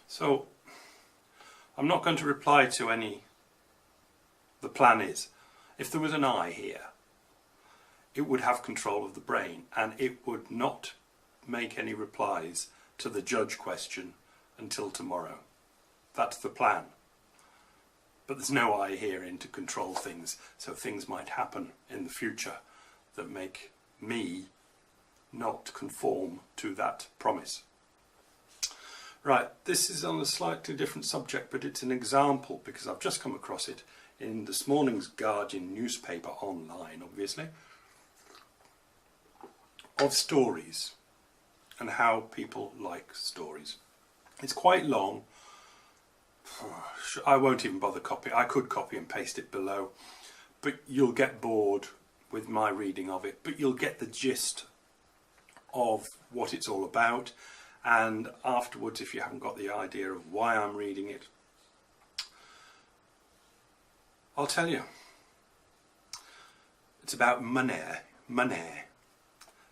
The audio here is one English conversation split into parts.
So I'm not going to reply to any. The plan is, if there was an I here, it would have control of the brain and it would not make any replies to the judge question until tomorrow. That's the plan. But there's no I here in to control things, so things might happen in the future that make me not conform to that promise. Right, this is on a slightly different subject, but it's an example because I've just come across it in this morning's Guardian newspaper, online obviously, of stories and how people like stories. It's quite long. I won't even bother copy. I could copy and paste it below, but you'll get bored with my reading of it, but you'll get the gist of what it's all about. And afterwards, if you haven't got the idea of why I'm reading it, I'll tell you. It's about money.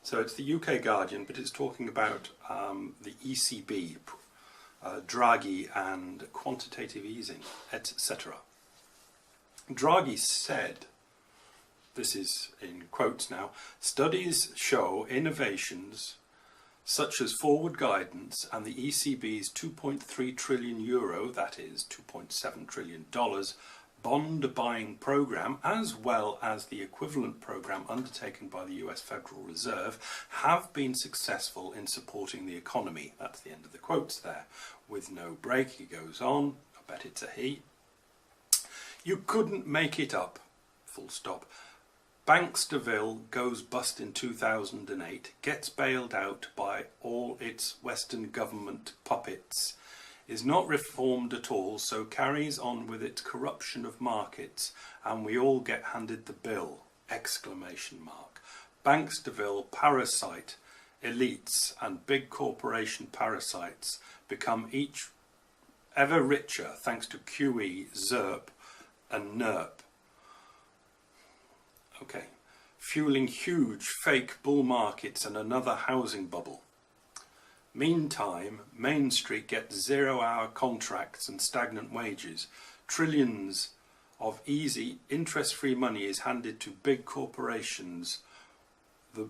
So it's the UK Guardian, but it's talking about the ECB, Draghi and quantitative easing, etc. Draghi said, this is in quotes now, studies show innovations such as forward guidance and the ECB's 2.3 trillion euro, that is $2.7 trillion, bond buying program, as well as the equivalent program undertaken by the US Federal Reserve, have been successful in supporting the economy. That's the end of the quotes there. With no break, he goes on, I bet it's a he. You couldn't make it up, full stop. Banks de Ville goes bust in 2008, gets bailed out by all its Western government puppets, is not reformed at all, so carries on with its corruption of markets, and we all get handed the bill! Exclamation mark. Banks de Ville parasite elites and big corporation parasites become each ever richer thanks to QE, ZERP and NERP. Okay, fueling huge fake bull markets and another housing bubble. Meantime, Main Street gets 0-hour contracts and stagnant wages. Trillions of easy, interest-free money is handed to big corporations, the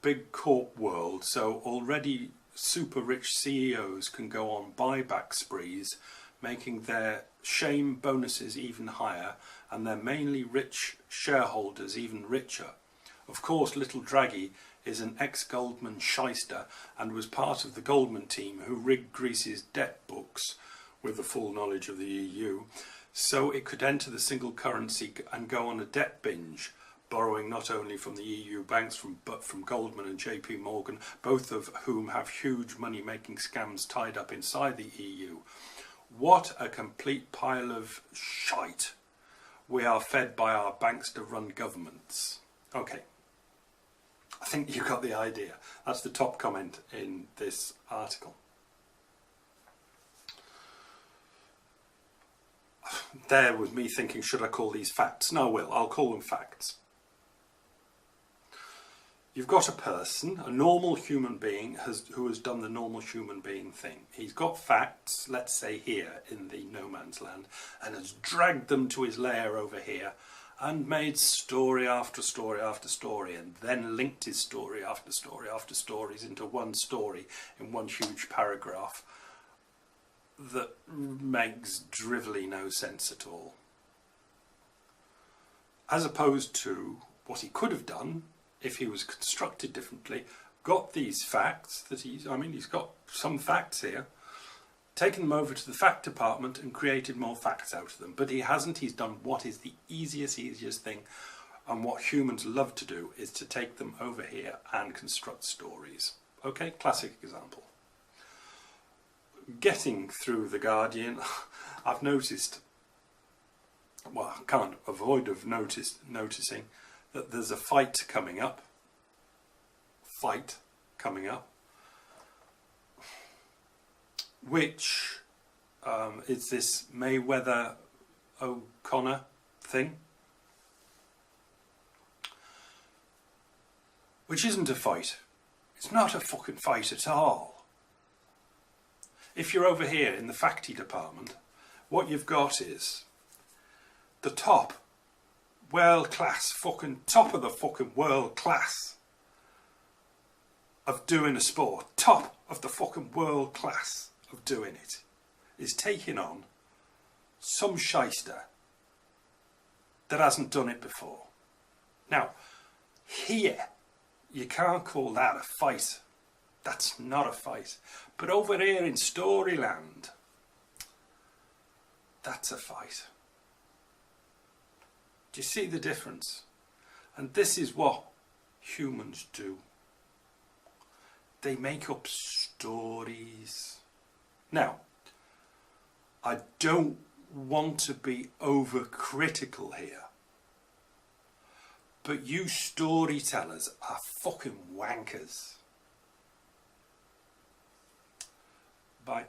big corp world, so already super rich CEOs can go on buyback sprees, making their shame bonuses even higher and their mainly rich shareholders even richer. Of course, little Draghi is an ex-Goldman shyster and was part of the Goldman team who rigged Greece's debt books with the full knowledge of the EU, so it could enter the single currency and go on a debt binge, borrowing not only from the EU banks but from Goldman and JP Morgan, both of whom have huge money-making scams tied up inside the EU. What a complete pile of shite we are fed by our banks-to-run governments. Okay, I think you got the idea. That's the top comment in this article. There was me thinking, should I call these facts? No, I will. I'll call them facts. You've got a person, a normal human being, who has done the normal human being thing. He's got facts, let's say here in the no man's land, and has dragged them to his lair over here and made story after story after story, and then linked his story after story after stories into one story in one huge paragraph that makes drivelly no sense at all. As opposed to what he could have done if he was constructed differently, got these facts that he's got some facts here, taken them over to the fact department and created more facts out of them. But he hasn't. He's done what is the easiest thing, and what humans love to do is to take them over here and construct stories. Okay, classic example. Getting through the Guardian, I've noticed, well, I can't avoid of noticing that there's a fight coming up. Which is this Mayweather O'Connor thing, which isn't a fight. It's not a fucking fight at all. If you're over here in the facty department, what you've got is the top, world class, fucking top of the fucking world class of doing a sport, top of the fucking world class of doing it, is taking on some shyster that hasn't done it before. Now, here, you can't call that a fight. That's not a fight. But over here in Storyland, that's a fight. Do you see the difference? And this is what humans do. They make up stories. Now, I don't want to be overcritical here, but you storytellers are fucking wankers. Bye.